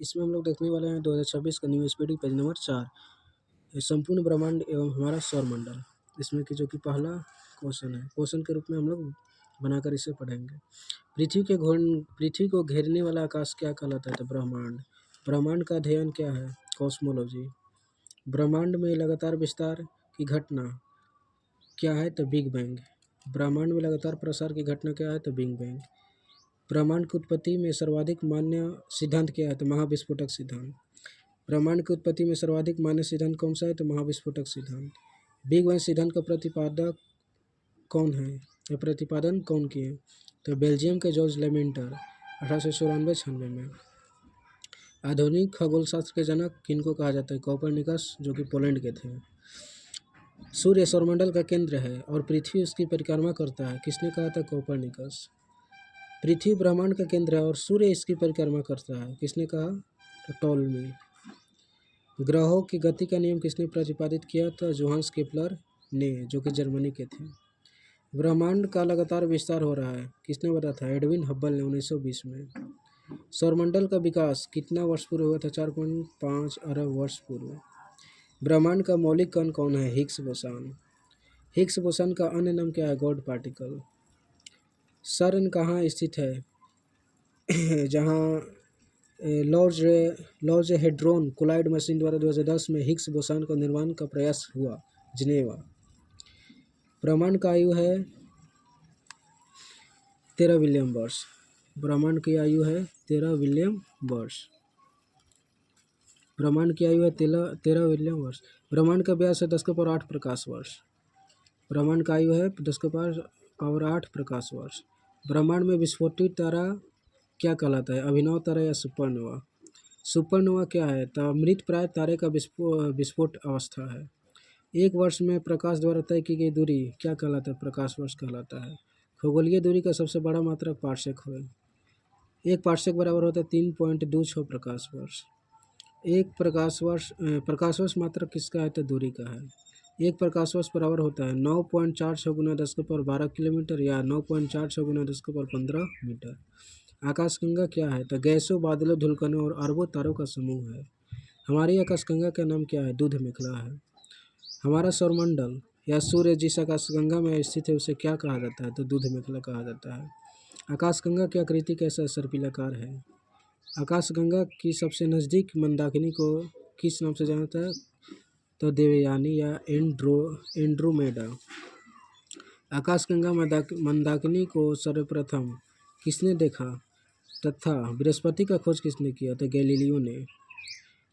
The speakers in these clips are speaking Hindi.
इसमें हम लोग देखने वाले हैं 2026 का न्यू स्पीडी पेज नंबर 4, ये संपूर्ण ब्रह्मांड एवं हमारा सौरमंडल। इसमें कि जो कि पहला क्वेश्चन है, क्वेश्चन के रूप में हम लोग बनाकर इसे पढ़ेंगे। पृथ्वी को घेरने वाला आकाश क्या कहलाता है? तो ब्रह्मांड। ब्रह्मांड का अध्ययन क्या है? कॉस्मोलॉजी। ब्रह्मांड में लगातार विस्तार की घटना क्या है? तो बिग बैंग। ब्रह्मांड में लगातार प्रसार की घटना क्या है? तो बिग बैंग। ब्रह्मांड की उत्पत्ति में सर्वाधिक मान्य सिद्धांत क्या है? तो महाविस्फोटक सिद्धांत। ब्रह्मांड की उत्पत्ति में सर्वाधिक मान्य सिद्धांत कौन सा है? तो महाविस्फोटक सिद्धांत। बिग बैंग सिद्धांत का प्रतिपादक कौन है या प्रतिपादन कौन किए? तो बेल्जियम के जॉर्ज लेमेंटर 1894-96 में। आधुनिक खगोलशास्त्र के जनक किनको कहा जाता है? कोपरनिकस, जो कि पोलैंड के थे। सूर्य सौरमंडल का केंद्र है और पृथ्वी उसकी परिक्रमा करता है, किसने कहा था? कोपरनिकस। पृथ्वी ब्रह्मांड का केंद्र है और सूर्य इसकी परिक्रमा करता है, किसने कहा? तो टॉलमी। ग्रहों की गति का नियम किसने प्रतिपादित किया था? जोहान्स केपलर ने, जो कि जर्मनी के थे। ब्रह्मांड का लगातार विस्तार हो रहा है, किसने बताया था? एडविन हब्बल ने 1920 में। सौरमंडल का विकास कितना वर्ष पूर्व हुआ था? 4.5 अरब वर्ष पूर्व। ब्रह्मांड का मौलिक कण कौन है? Higgs boson. हिग्स बोसान का अन्य नाम क्या है? God particle. सर्न कहाँ स्थित है? जहाँ लॉर्ज हेड्रोन कोलाइड मशीन द्वारा 2010 में हिग्स बोसान का निर्माण का प्रयास हुआ, जिनेवा। ब्रह्मांड का आयु है 13 बिलियन वर्ष। ब्रह्मांड की आयु है 13 बिलियन वर्ष। ब्रह्मांड की आयु है 13 बिलियन वर्ष। ब्रह्मांड का व्यास है 10⁸ प्रकाश वर्ष। ब्रह्मांड का आयु है 10⁸ प्रकाश वर्ष। ब्रह्मांड में विस्फोटित तारा क्या कहलाता है? अभिनव तारा या सुपरनोवा। सुपरनोवा क्या है? तो मृत प्राय तारे का विस्फोट अवस्था है। एक वर्ष में प्रकाश द्वारा तय की गई दूरी क्या कहलाता है? प्रकाश वर्ष कहलाता है। खगोलीय दूरी का सबसे बड़ा मात्रक पार्सेक है। एक पार्सेक बराबर होता है 3.26 प्रकाश वर्ष। एक प्रकाश वर्ष मात्रक किसका है? तो दूरी का है। एक प्रकाश वर्ष बराबर होता है 9.46 गुना 10⁻12 किलोमीटर या 9.46 गुना 10⁻15 मीटर। आकाशगंगा क्या है? तो गैसों, बादलों, धुलकनों और अरबों तारों का समूह है। हमारी आकाशगंगा का नाम क्या है? दूध मेखला है। हमारा सौरमंडल या सूर्य जिस आकाशगंगा में स्थित है उसे क्या कहा जाता है? तो दूध मेखला कहा जाता है। आकाशगंगा की आकृति कैसा है? सर्पिलाकार है। आकाशगंगा की सबसे नज़दीक मंदाकिनी को किस नाम से जाना जाता है? तो देवयानी या एंड्रोमेडा। आकाशगंगा मंदाकिनी को सर्वप्रथम किसने देखा तथा बृहस्पति का खोज किसने किया? तो गैलीलियो ने।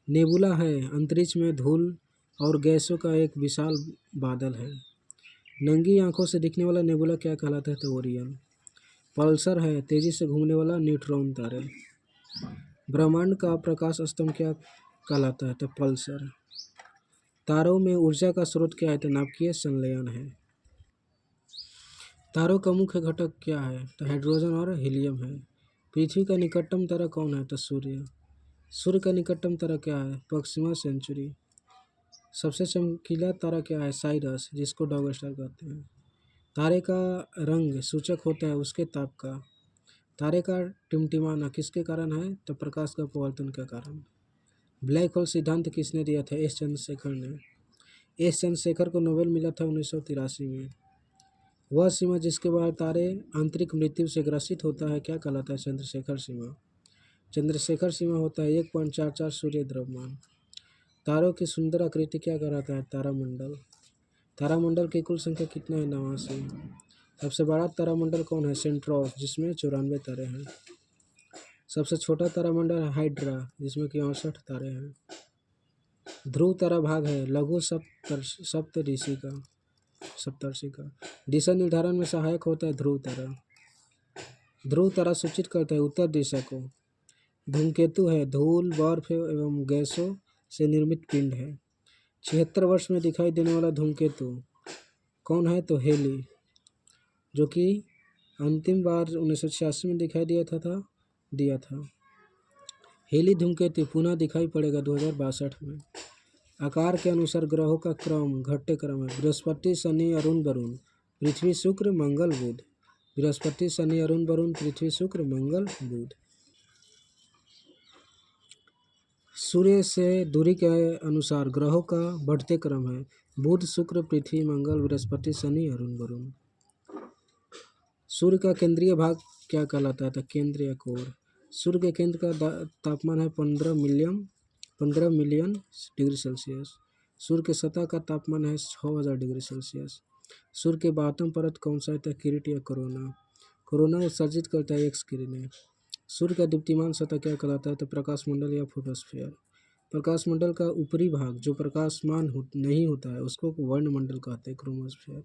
नेबुला है अंतरिक्ष में धूल और गैसों का एक विशाल बादल है। नंगी आंखों से दिखने वाला नेबुला क्या कहलाता है? तो ओरियन। पल्सर है तेजी से घूमने वाला न्यूट्रॉन तारे। ब्रह्मांड का प्रकाश स्तंभ क्या कहलाता है? तो पल्सर। तारों में ऊर्जा का स्रोत क्या है? तो नाभिकीय संलयन है। तारों का मुख्य घटक क्या है? तो हाइड्रोजन और हीलियम है। पृथ्वी का निकटतम तारा कौन है? तो सूर्य। सूर्य का निकटतम तारा क्या है? Proxima Centauri. सबसे चमकीला तारा क्या है? साइरस, जिसको डॉग स्टार कहते हैं। तारे का रंग सूचक होता है उसके ताप का। तारे का टिमटिमाना किसके कारण है? तो प्रकाश का अपवर्तन के कारण। ब्लैक होल सिद्धांत किसने दिया था? एस चंद्रशेखर ने। एस चंद्रशेखर को नोबेल मिला था 1983 में। वह सीमा जिसके बाद तारे आंतरिक मृत्यु से ग्रसित होता है क्या कहलाता है? चंद्रशेखर सीमा। चंद्रशेखर सीमा होता है 1.44 सूर्य द्रव्यमान। तारों की सुंदर आकृति क्या कहलाता है? तारामंडल। तारामंडल की कुल संख्या कितना है? 89। सबसे बड़ा तारामंडल कौन है? सेंट्रोस, जिसमें 94 तारे हैं। सबसे छोटा तारामंडल है हाइड्रा, जिसमें कि 68 तारे हैं। ध्रुव तारा भाग है लघु सप्तर्षि का। दिशा निर्धारण में सहायक होता है ध्रुव तारा। ध्रुव तारा सूचित करता है उत्तर दिशा को। धूमकेतु है धूल, बर्फ एवं गैसों से निर्मित पिंड है। 76 वर्ष में दिखाई देने वाला धूमकेतु कौन है? तो हेली, जो कि अंतिम बार 1986 में दिखाई दिया था। हेली धूमकेतु पुनः दिखाई पड़ेगा 2062 में। आकार के अनुसार ग्रहों का क्रम घटते क्रम है। बृहस्पति, शनि, अरुण, वरुण, पृथ्वी, शुक्र, मंगल, बुध। बृहस्पति, शनि, अरुण, वरुण, पृथ्वी, शुक्र, मंगल, बुध। सूर्य से दूरी के अनुसार ग्रहों का बढ़ते क्रम है। बुध, शुक्र, पृथ्वी, मंगल, बृहस्पति, शनि, अरुण, वरुण। सूर्य का केंद्रीय भाग क्या कहलाता है? तो केंद्रीय कोर। सूर्य के केंद्र का तापमान है 15 मिलियन डिग्री सेल्सियस। सूर्य के सतह का तापमान है 6000 डिग्री सेल्सियस। सूर्य के बाह्यतम परत कौन सा है? तो किरीट या कोरोना। कोरोना उत्सर्जित करता है एक्स किरणें। सूर्य का दीप्तिमान सतह क्या कहलाता है? तो प्रकाश मंडल या फोटोस्फीयर। प्रकाश मंडल का ऊपरी भाग जो प्रकाशमान नहीं होता है उसको वर्णमंडल कहते हैं, क्रोमोस्फीयर।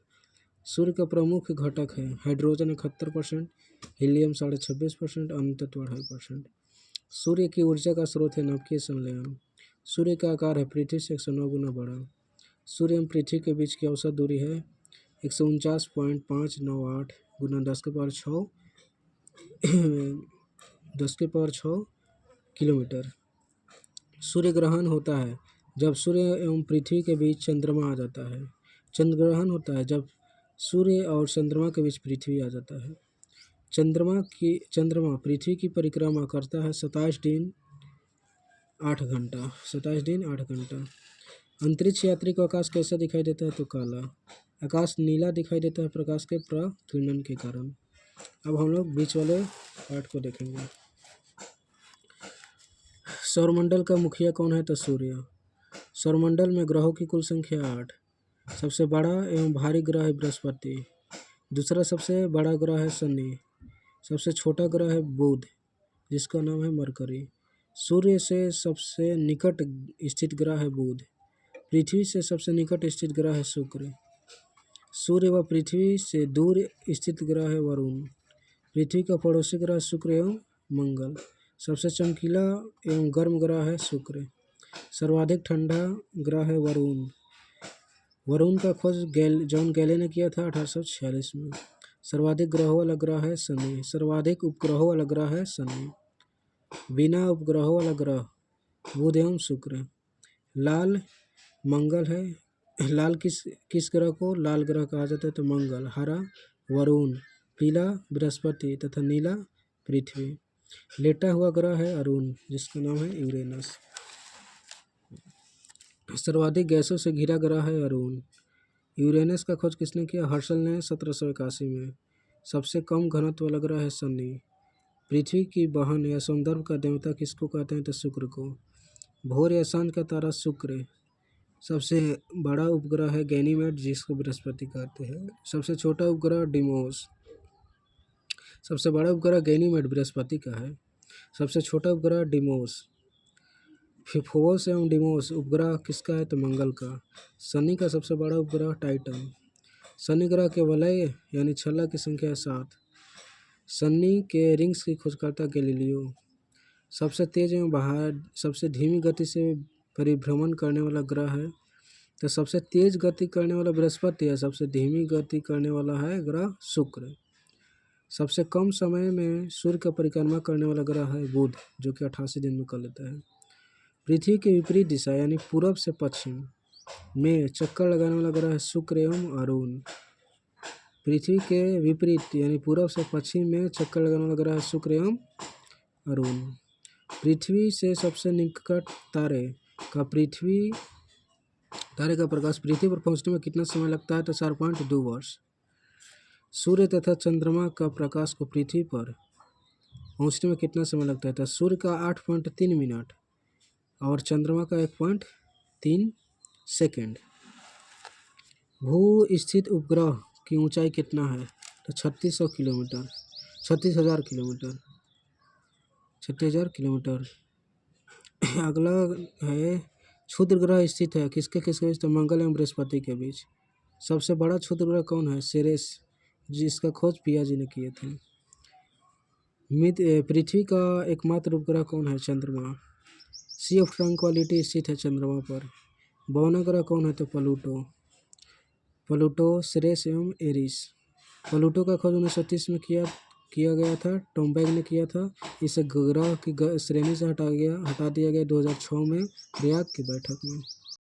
सूर्य का प्रमुख घटक है हाइड्रोजन 71%, हीलियम 26.5%, अन्य तत्व 2.5%। सूर्य की ऊर्जा का स्रोत है नवकीय संलयन। सूर्य का आकार है पृथ्वी से 109 गुना बड़ा। सूर्य एवं पृथ्वी के बीच की औसत दूरी है 149.598 गुना 10 के पावर 6 किलोमीटर। सूर्य ग्रहण होता है जब सूर्य एवं पृथ्वी के बीच चंद्रमा आ जाता है। चंद्र ग्रहण होता है जब सूर्य और चंद्रमा के बीच पृथ्वी आ जाता है। चंद्रमा पृथ्वी की परिक्रमा करता है 27 दिन 8 घंटा। अंतरिक्ष यात्री को आकाश कैसा दिखाई देता है? तो काला। आकाश नीला दिखाई देता है प्रकाश के प्रकीर्णन के कारण। अब हम लोग बीच वाले पार्ट को देखेंगे। सौरमंडल का मुखिया कौन है? तो सूर्य। सौरमंडल में ग्रहों की कुल संख्या 8। सबसे बड़ा एवं भारी ग्रह है बृहस्पति। दूसरा सबसे बड़ा ग्रह है शनि। सबसे छोटा ग्रह है बुध जिसका नाम है मरकरी। सूर्य से सबसे निकट स्थित ग्रह है बुध। पृथ्वी से सबसे निकट स्थित ग्रह है शुक्र। सूर्य व पृथ्वी से दूर स्थित ग्रह है वरुण। पृथ्वी का पड़ोसी ग्रह शुक्र एवं मंगल। सबसे चमकीला एवं गर्म ग्रह है शुक्र। सर्वाधिक ठंडा ग्रह है वरुण। वरुण का खोज जॉन गैले ने किया था 1846 में। सर्वाधिक ग्रहों वाला ग्रह है शनि। सर्वाधिक उपग्रहों वाला ग्रह है शनि। बिना उपग्रहों वाला ग्रह बुध एवं शुक्र। लाल मंगल है। लाल किस ग्रह को लाल ग्रह कहा जाता है? तो मंगल। हरा वरुण, पीला बृहस्पति तथा नीला पृथ्वी। लेटा हुआ ग्रह है अरुण जिसका नाम है यूरेनस। सर्वाधिक गैसों से घिरा ग्रह है अरुण। यूरेनस का खोज किसने किया? हर्शल ने 1781 में। सबसे कम घनत्व वाला ग्रह है शनि। पृथ्वी की बहन या सौंदर्य का देवता किसको कहते हैं? तो शुक्र को। भोर या सांझ का तारा शुक्र। सबसे बड़ा उपग्रह है गैनीमेड जिसको बृहस्पति कहते हैं। सबसे छोटा उपग्रह डिमोस। सबसे बड़ा उपग्रह गैनीमेड बृहस्पति का है। सबसे छोटा उपग्रह डिमोस। फोबोस एवं डिमोस उपग्रह किसका है? तो मंगल का। शनि का सबसे बड़ा उपग्रह टाइटन। शनि ग्रह के वलय यानी छल्ला की संख्या है 7। शनि के रिंग्स की खोजकर्ता गैलीलियो। सबसे तेज एवं सबसे धीमी गति से परिभ्रमण करने वाला ग्रह है तो सबसे तेज गति करने वाला बृहस्पति है। सबसे धीमी गति करने वाला है ग्रह शुक्र। सबसे कम समय में सूर्य का परिक्रमा करने वाला ग्रह है बुध जो कि 88 दिन में कर लेता है। पृथ्वी के विपरीत दिशा यानी पूरब से पश्चिम में चक्कर लगाने वाला ग्रह है शुक्र एवं अरुण। पृथ्वी के विपरीत यानी पूरब से पश्चिम में चक्कर लगाने वाला ग्रह है शुक्र एवं अरुण। पृथ्वी से सबसे निकट तारे का प्रकाश पृथ्वी पर पहुंचने में कितना समय लगता है? तो 4.2 वर्ष। सूर्य तथा चंद्रमा का प्रकाश को पृथ्वी पर पहुंचने में कितना समय लगता है? तो सूर्य का 8.3 मिनट और चंद्रमा का 1.3 सेकेंड। भू स्थित उपग्रह की ऊंचाई कितना है? तो 3600 किलोमीटर 36,000 किलोमीटर 36,000 किलोमीटर। अगला है क्षुद्र ग्रह स्थित है किसके बीच? तो मंगल एवं बृहस्पति के बीच। सबसे बड़ा क्षुद्र ग्रह कौन है? सेरेस जिसका खोज पियाजी ने किए थे। पृथ्वी का एकमात्र उपग्रह कौन है? चंद्रमा। सी ऑफ ट्रंक्वालिटी स्थित है चंद्रमा पर। 52वां ग्रह कौन है? तो प्लूटो, सेरेस एवं एरिस। प्लूटो का खोज 1930 में किया गया था। टॉम्बैग ने किया था। इसे ग्रह की श्रेणी से हटा दिया गया 2006 में प्रयाग की बैठक में।